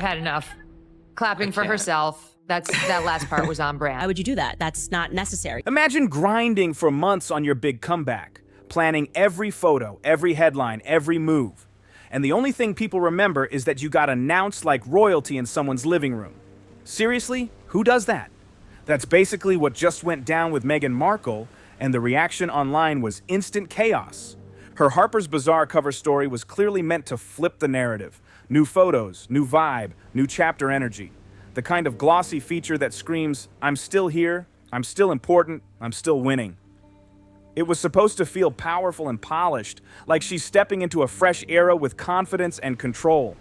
had enough. Clapping for herself. That last part was on brand. Why would you do that? That's not necessary. Imagine grinding for months on your big comeback, planning every photo, every headline, every move. And the only thing people remember is that you got announced like royalty in someone's living room. Seriously? Who does that? That's basically what just went down with Meghan Markle, and the reaction online was instant chaos. Her Harper's Bazaar cover story was clearly meant to flip the narrative. New photos, new vibe, new chapter energy. The kind of glossy feature that screams, I'm still here, I'm still important, I'm still winning. It was supposed to feel powerful and polished, like she's stepping into a fresh era with confidence and control.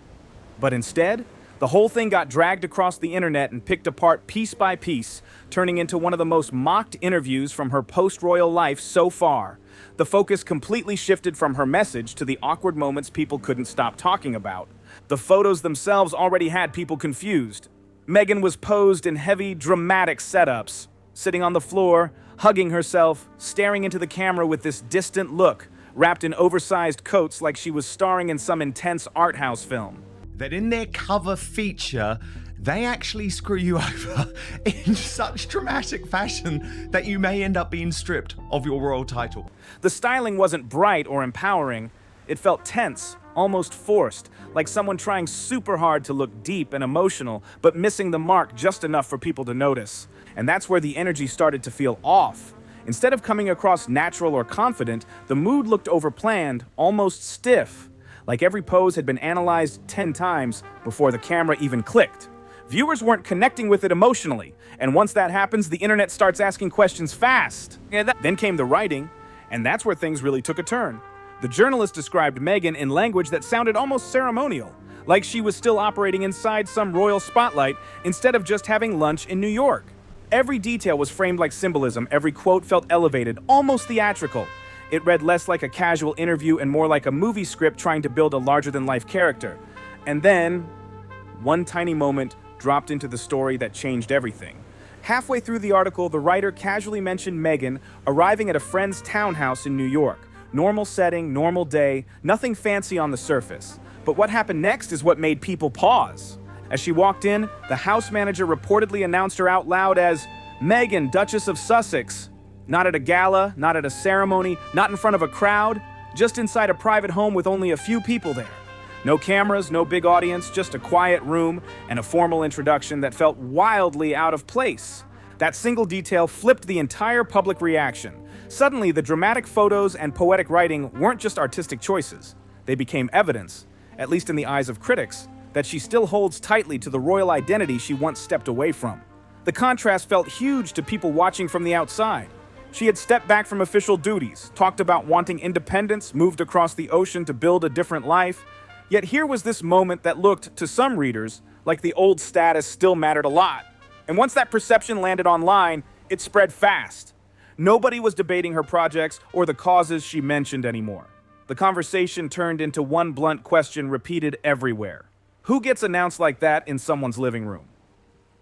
But instead, the whole thing got dragged across the internet and picked apart piece by piece, turning into one of the most mocked interviews from her post-royal life so far. The focus completely shifted from her message to the awkward moments people couldn't stop talking about. The photos themselves already had people confused. Meghan was posed in heavy, dramatic setups, sitting on the floor, hugging herself, staring into the camera with this distant look, wrapped in oversized coats like she was starring in some intense art house film. That in their cover feature, they actually screw you over in such dramatic fashion that you may end up being stripped of your royal title. The styling wasn't bright or empowering. It felt tense, almost forced, like someone trying super hard to look deep and emotional, but missing the mark just enough for people to notice. And that's where the energy started to feel off. Instead of coming across natural or confident, the mood looked overplanned, almost stiff, like every pose had been analyzed 10 times before the camera even clicked. Viewers weren't connecting with it emotionally, and once that happens, the internet starts asking questions fast. Then came the writing, and that's where things really took a turn. The journalist described Meghan in language that sounded almost ceremonial, like she was still operating inside some royal spotlight instead of just having lunch in New York. Every detail was framed like symbolism, every quote felt elevated, almost theatrical. It read less like a casual interview and more like a movie script trying to build a larger-than-life character. And then, one tiny moment dropped into the story that changed everything. Halfway through the article, the writer casually mentioned Meghan arriving at a friend's townhouse in New York. Normal setting, normal day, nothing fancy on the surface. But what happened next is what made people pause. As she walked in, the house manager reportedly announced her out loud as Meghan, Duchess of Sussex. Not at a gala, not at a ceremony, not in front of a crowd, just inside a private home with only a few people there. No cameras, no big audience, just a quiet room and a formal introduction that felt wildly out of place. That single detail flipped the entire public reaction. Suddenly, the dramatic photos and poetic writing weren't just artistic choices. They became evidence, at least in the eyes of critics, that she still holds tightly to the royal identity she once stepped away from. The contrast felt huge to people watching from the outside. She had stepped back from official duties, talked about wanting independence, moved across the ocean to build a different life. Yet here was this moment that looked, to some readers, like the old status still mattered a lot. And once that perception landed online, it spread fast. Nobody was debating her projects or the causes she mentioned anymore. The conversation turned into one blunt question repeated everywhere. Who gets announced like that in someone's living room?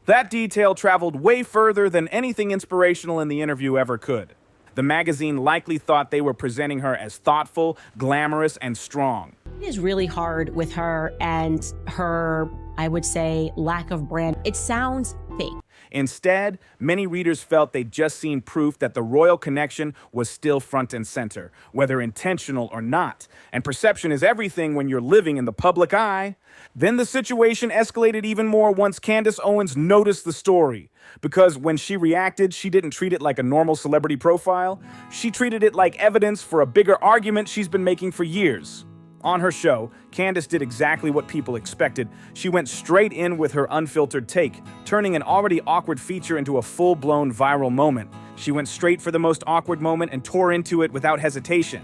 That detail traveled way further than anything inspirational in the interview ever could. The magazine likely thought they were presenting her as thoughtful, glamorous, and strong. It is really hard with her and her, I would say, lack of brand. It sounds fake. Instead, many readers felt they'd just seen proof that the royal connection was still front and center, whether intentional or not. And perception is everything when you're living in the public eye. Then the situation escalated even more once Candace Owens noticed the story. Because when she reacted, she didn't treat it like a normal celebrity profile. She treated it like evidence for a bigger argument she's been making for years. On her show, Candace did exactly what people expected. She went straight in with her unfiltered take, turning an already awkward feature into a full-blown viral moment. She went straight for the most awkward moment and tore into it without hesitation.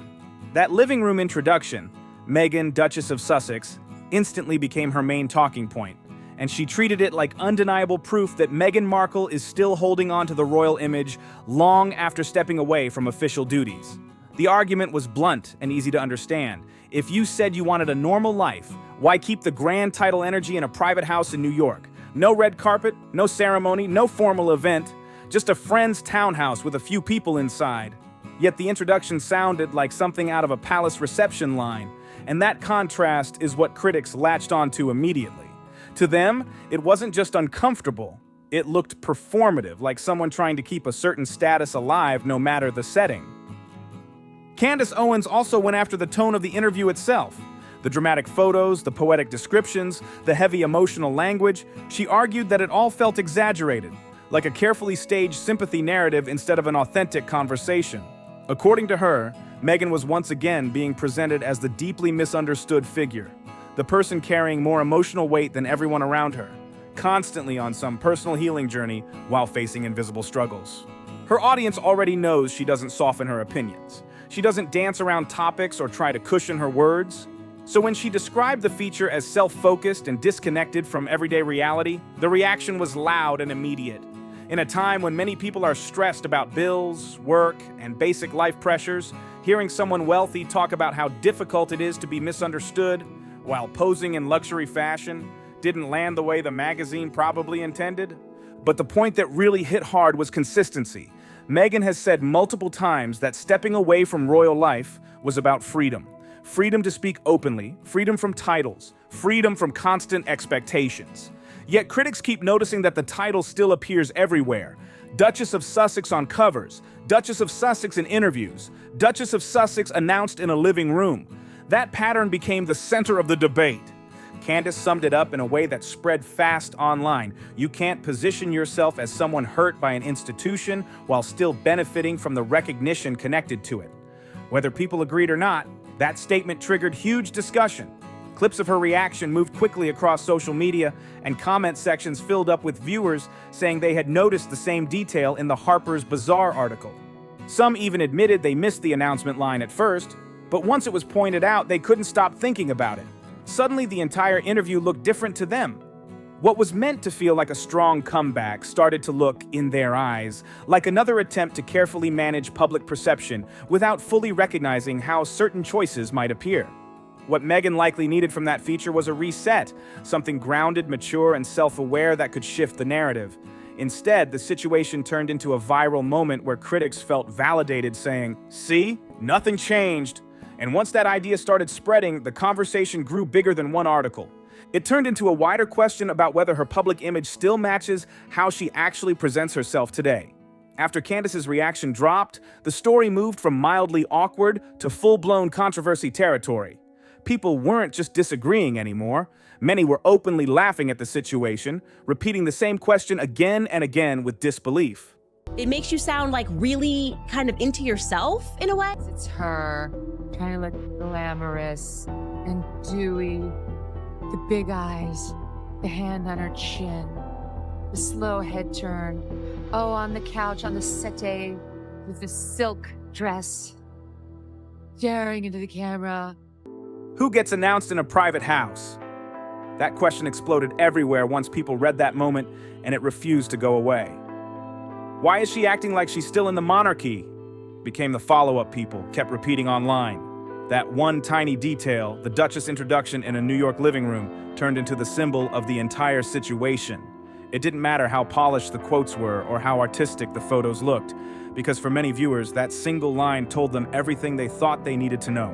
That living room introduction, Meghan, Duchess of Sussex, instantly became her main talking point, and she treated it like undeniable proof that Meghan Markle is still holding on to the royal image long after stepping away from official duties. The argument was blunt and easy to understand. If you said you wanted a normal life, why keep the grand title energy in a private house in New York? No red carpet, no ceremony, no formal event, just a friend's townhouse with a few people inside. Yet the introduction sounded like something out of a palace reception line, and that contrast is what critics latched onto immediately. To them, it wasn't just uncomfortable. It looked performative, like someone trying to keep a certain status alive no matter the setting. Candace Owens also went after the tone of the interview itself. The dramatic photos, the poetic descriptions, the heavy emotional language. She argued that it all felt exaggerated, like a carefully staged sympathy narrative instead of an authentic conversation. According to her, Meghan was once again being presented as the deeply misunderstood figure, the person carrying more emotional weight than everyone around her, constantly on some personal healing journey while facing invisible struggles. Her audience already knows she doesn't soften her opinions. She doesn't dance around topics or try to cushion her words. So when she described the feature as self-focused and disconnected from everyday reality, the reaction was loud and immediate. In a time when many people are stressed about bills, work, and basic life pressures, hearing someone wealthy talk about how difficult it is to be misunderstood while posing in luxury fashion didn't land the way the magazine probably intended. But the point that really hit hard was consistency. Meghan has said multiple times that stepping away from royal life was about freedom. Freedom to speak openly, freedom from titles, freedom from constant expectations. Yet critics keep noticing that the title still appears everywhere. Duchess of Sussex on covers, Duchess of Sussex in interviews, Duchess of Sussex announced in a living room. That pattern became the center of the debate. Candace summed it up in a way that spread fast online. You can't position yourself as someone hurt by an institution while still benefiting from the recognition connected to it. Whether people agreed or not, that statement triggered huge discussion. Clips of her reaction moved quickly across social media, and comment sections filled up with viewers saying they had noticed the same detail in the Harper's Bazaar article. Some even admitted they missed the announcement line at first, but once it was pointed out, they couldn't stop thinking about it. Suddenly, the entire interview looked different to them. What was meant to feel like a strong comeback started to look, in their eyes, like another attempt to carefully manage public perception without fully recognizing how certain choices might appear. What Meghan likely needed from that feature was a reset, something grounded, mature, and self-aware that could shift the narrative. Instead, the situation turned into a viral moment where critics felt validated, saying, "See? Nothing changed." And once that idea started spreading, the conversation grew bigger than one article. It turned into a wider question about whether her public image still matches how she actually presents herself today. After Candace's reaction dropped, the story moved from mildly awkward to full-blown controversy territory. People weren't just disagreeing anymore. Many were openly laughing at the situation, repeating the same question again and again with disbelief. It makes you sound like really kind of into yourself in a way. It's her trying to look glamorous and dewy. The big eyes, the hand on her chin, the slow head turn. Oh, on the couch, on the settee, with the silk dress, staring into the camera. Who gets announced in a private house? That question exploded everywhere once people read that moment, and it refused to go away. Why is she acting like she's still in the monarchy? Became the follow-up people kept repeating online. That one tiny detail, the Duchess introduction in a New York living room, turned into the symbol of the entire situation. It didn't matter how polished the quotes were or how artistic the photos looked, because for many viewers, that single line told them everything they thought they needed to know.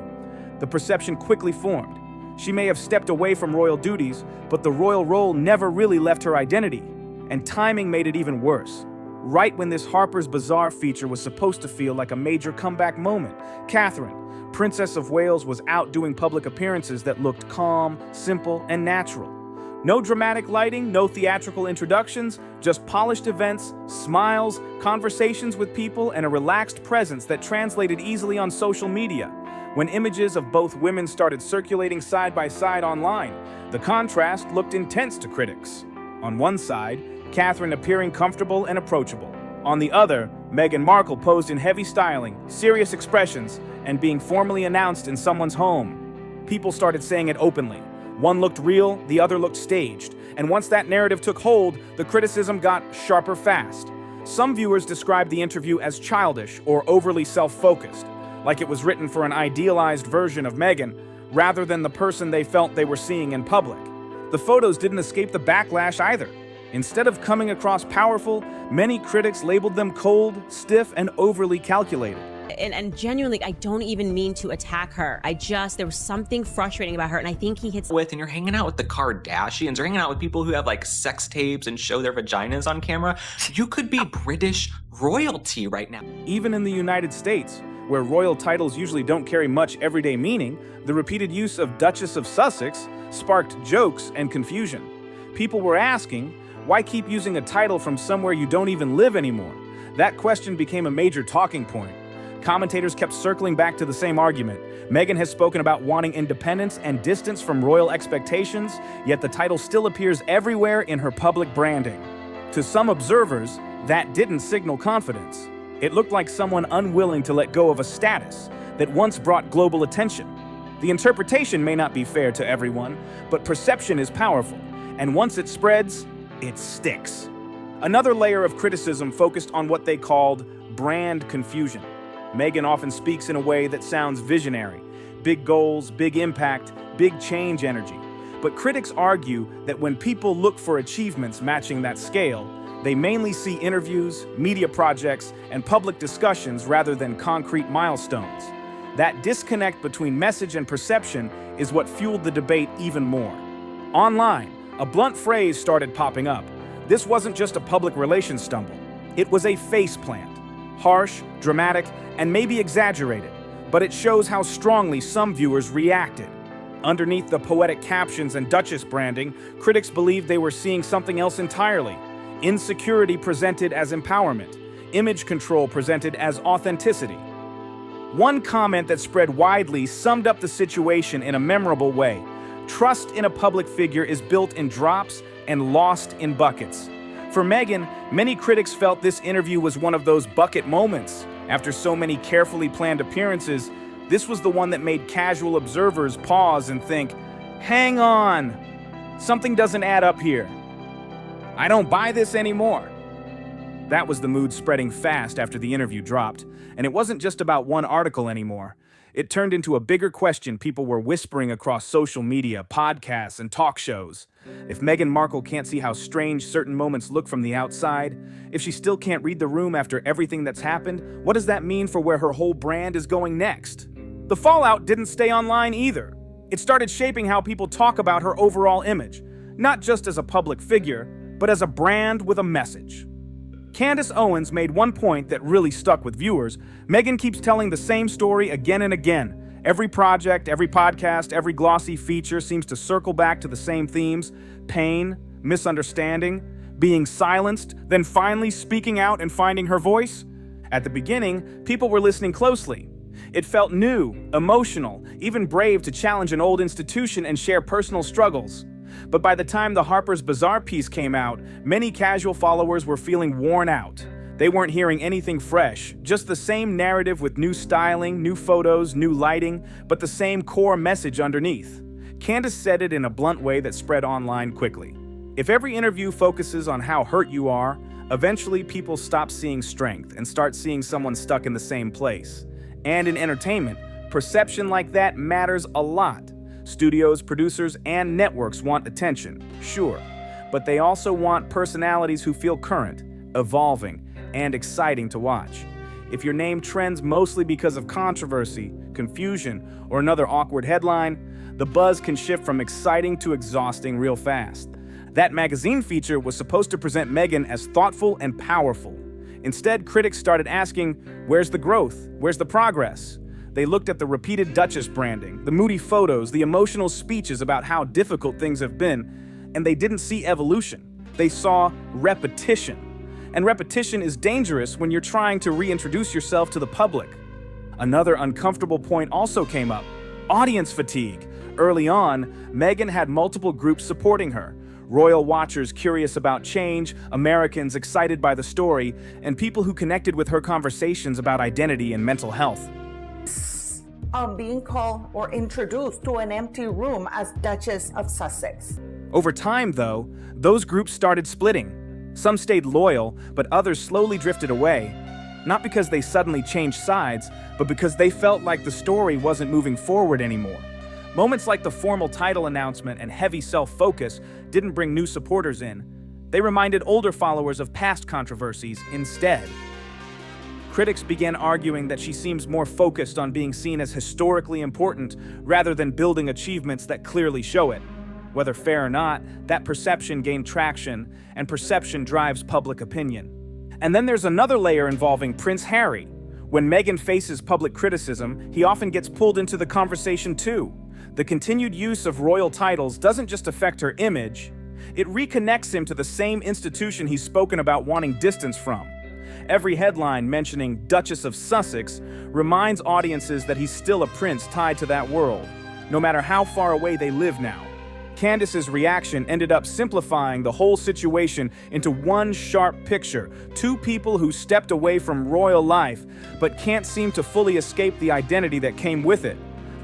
The perception quickly formed. She may have stepped away from royal duties, but the royal role never really left her identity. And timing made it even worse. Right when this Harper's Bazaar feature was supposed to feel like a major comeback moment, Catherine, Princess of Wales, was out doing public appearances that looked calm, simple, and natural. No dramatic lighting, no theatrical introductions, just polished events, smiles, conversations with people, and a relaxed presence that translated easily on social media. When images of both women started circulating side by side online, the contrast looked intense to critics. On one side, Catherine appearing comfortable and approachable. On the other, Meghan Markle posed in heavy styling, serious expressions, and being formally announced in someone's home. People started saying it openly. One looked real, the other looked staged. And once that narrative took hold, the criticism got sharper fast. Some viewers described the interview as childish or overly self-focused, like it was written for an idealized version of Meghan, rather than the person they felt they were seeing in public. The photos didn't escape the backlash either. Instead of coming across powerful, many critics labeled them cold, stiff, and overly calculated. And genuinely, I don't even mean to attack her. There was something frustrating about her, and I think he hits with, and you're hanging out with the Kardashians, or hanging out with people who have like sex tapes and show their vaginas on camera. You could be British royalty right now. Even in the United States, where royal titles usually don't carry much everyday meaning, the repeated use of Duchess of Sussex sparked jokes and confusion. People were asking, why keep using a title from somewhere you don't even live anymore? That question became a major talking point. Commentators kept circling back to the same argument. Meghan has spoken about wanting independence and distance from royal expectations, yet the title still appears everywhere in her public branding. To some observers, that didn't signal confidence. It looked like someone unwilling to let go of a status that once brought global attention. The interpretation may not be fair to everyone, but perception is powerful, and once it spreads, it sticks. Another layer of criticism focused on what they called brand confusion. Meghan often speaks in a way that sounds visionary. Big goals, big impact, big change energy. But critics argue that when people look for achievements matching that scale, they mainly see interviews, media projects, and public discussions rather than concrete milestones. That disconnect between message and perception is what fueled the debate even more. Online, a blunt phrase started popping up. This wasn't just a public relations stumble. It was a face plant. Harsh, dramatic, and maybe exaggerated, but it shows how strongly some viewers reacted. Underneath the poetic captions and Duchess branding, critics believed they were seeing something else entirely. Insecurity presented as empowerment, image control presented as authenticity. One comment that spread widely summed up the situation in a memorable way. Trust in a public figure is built in drops and lost in buckets. For Meghan, many critics felt this interview was one of those bucket moments. After so many carefully planned appearances, this was the one that made casual observers pause and think, hang on, something doesn't add up here. I don't buy this anymore. That was the mood spreading fast after the interview dropped, and it wasn't just about one article anymore. It turned into a bigger question people were whispering across social media, podcasts, and talk shows. If Meghan Markle can't see how strange certain moments look from the outside, if she still can't read the room after everything that's happened, what does that mean for where her whole brand is going next? The fallout didn't stay online either. It started shaping how people talk about her overall image, not just as a public figure, but as a brand with a message. Candace Owens made one point that really stuck with viewers. Meghan keeps telling the same story again and again. Every project, every podcast, every glossy feature seems to circle back to the same themes: pain, misunderstanding, being silenced, then finally speaking out and finding her voice. At the beginning, people were listening closely. It felt new, emotional, even brave to challenge an old institution and share personal struggles. But by the time the Harper's Bazaar piece came out, many casual followers were feeling worn out. They weren't hearing anything fresh, just the same narrative with new styling, new photos, new lighting, but the same core message underneath. Candace said it in a blunt way that spread online quickly. If every interview focuses on how hurt you are, eventually people stop seeing strength and start seeing someone stuck in the same place. And in entertainment, perception like that matters a lot. Studios, producers, and networks want attention, sure, but they also want personalities who feel current, evolving, and exciting to watch. If your name trends mostly because of controversy, confusion, or another awkward headline, the buzz can shift from exciting to exhausting real fast. That magazine feature was supposed to present Meghan as thoughtful and powerful. Instead, critics started asking, where's the growth? Where's the progress? They looked at the repeated Duchess branding, the moody photos, the emotional speeches about how difficult things have been, and they didn't see evolution. They saw repetition. And repetition is dangerous when you're trying to reintroduce yourself to the public. Another uncomfortable point also came up: audience fatigue. Early on, Meghan had multiple groups supporting her. Royal watchers curious about change, Americans excited by the story, and people who connected with her conversations about identity and mental health. Being called or introduced to an empty room as Duchess of Sussex. Over time, though, those groups started splitting. Some stayed loyal, but others slowly drifted away. Not because they suddenly changed sides, but because they felt like the story wasn't moving forward anymore. Moments like the formal title announcement and heavy self-focus didn't bring new supporters in. They reminded older followers of past controversies instead. Critics began arguing that she seems more focused on being seen as historically important rather than building achievements that clearly show it. Whether fair or not, that perception gained traction, and perception drives public opinion. And then there's another layer involving Prince Harry. When Meghan faces public criticism, he often gets pulled into the conversation too. The continued use of royal titles doesn't just affect her image, it reconnects him to the same institution he's spoken about wanting distance from. Every headline mentioning Duchess of Sussex reminds audiences that he's still a prince tied to that world, no matter how far away they live now. Candace's reaction ended up simplifying the whole situation into one sharp picture: two people who stepped away from royal life but can't seem to fully escape the identity that came with it.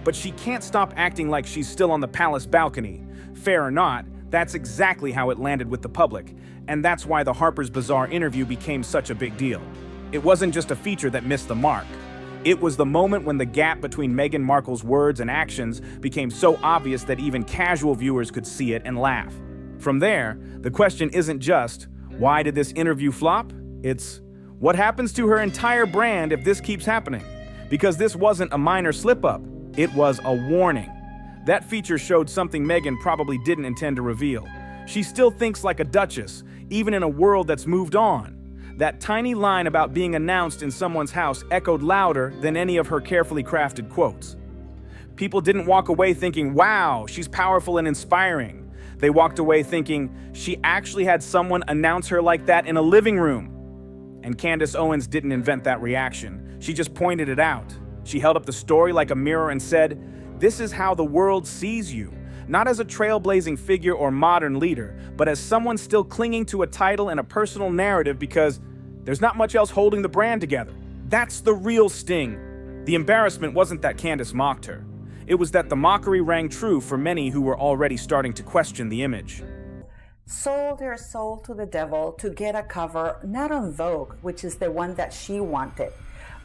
But she can't stop acting like she's still on the palace balcony. Fair or not, that's exactly how it landed with the public, and that's why the Harper's Bazaar interview became such a big deal. It wasn't just a feature that missed the mark. It was the moment when the gap between Meghan Markle's words and actions became so obvious that even casual viewers could see it and laugh. From there, the question isn't just, why did this interview flop? It's, what happens to her entire brand if this keeps happening? Because this wasn't a minor slip-up, it was a warning. That feature showed something Meghan probably didn't intend to reveal. She still thinks like a duchess, even in a world that's moved on. That tiny line about being announced in someone's house echoed louder than any of her carefully crafted quotes. People didn't walk away thinking, wow, she's powerful and inspiring. They walked away thinking, she actually had someone announce her like that in a living room. And Candace Owens didn't invent that reaction. She just pointed it out. She held up the story like a mirror and said, this is how the world sees you. Not as a trailblazing figure or modern leader, but as someone still clinging to a title and a personal narrative because there's not much else holding the brand together. That's the real sting. The embarrassment wasn't that Candace mocked her. It was that the mockery rang true for many who were already starting to question the image. Sold her soul to the devil to get a cover, not on Vogue, which is the one that she wanted,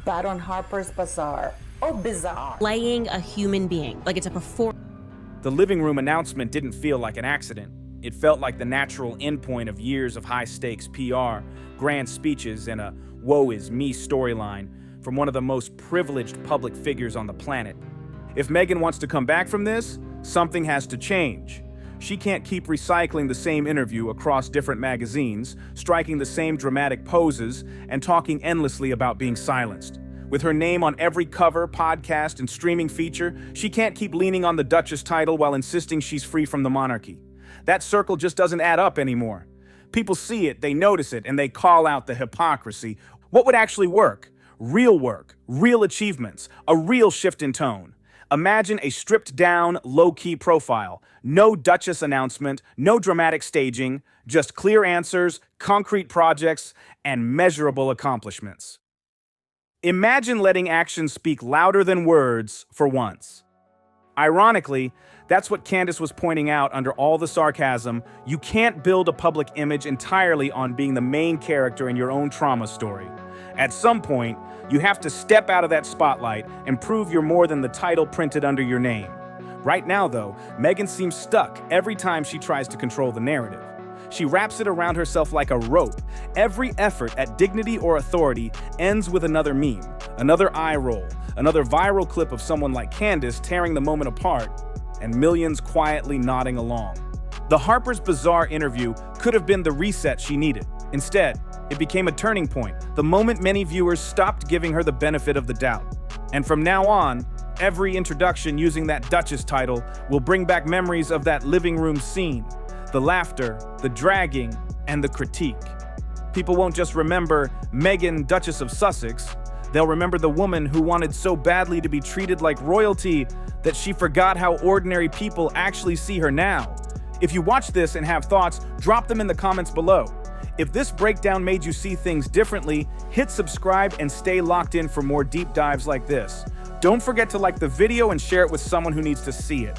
but on Harper's Bazaar. Oh, bizarre. Playing a human being, like it's a performance. The living room announcement didn't feel like an accident. It felt like the natural endpoint of years of high-stakes PR, grand speeches, and a woe is me storyline from one of the most privileged public figures on the planet. If Meghan wants to come back from this, something has to change. She can't keep recycling the same interview across different magazines, striking the same dramatic poses, and talking endlessly about being silenced. With her name on every cover, podcast, and streaming feature, she can't keep leaning on the Duchess title while insisting she's free from the monarchy. That circle just doesn't add up anymore. People see it, they notice it, and they call out the hypocrisy. What would actually work? Real achievements, a real shift in tone. Imagine a stripped-down, low-key profile. No Duchess announcement, no dramatic staging, just clear answers, concrete projects, and measurable accomplishments. Imagine letting actions speak louder than words for once. Ironically, that's what Candace was pointing out under all the sarcasm. You can't build a public image entirely on being the main character in your own trauma story. At some point, you have to step out of that spotlight and prove you're more than the title printed under your name. Right now, though, Meghan seems stuck every time she tries to control the narrative. She wraps it around herself like a rope. Every effort at dignity or authority ends with another meme, another eye roll, another viral clip of someone like Candace tearing the moment apart, and millions quietly nodding along. The Harper's Bazaar interview could have been the reset she needed. Instead, it became a turning point, the moment many viewers stopped giving her the benefit of the doubt. And from now on, every introduction using that Duchess title will bring back memories of that living room scene. The laughter, the dragging, and the critique. People won't just remember Meghan, Duchess of Sussex. They'll remember the woman who wanted so badly to be treated like royalty that she forgot how ordinary people actually see her now. If you watch this and have thoughts, drop them in the comments below. If this breakdown made you see things differently, hit subscribe and stay locked in for more deep dives like this. Don't forget to like the video and share it with someone who needs to see it.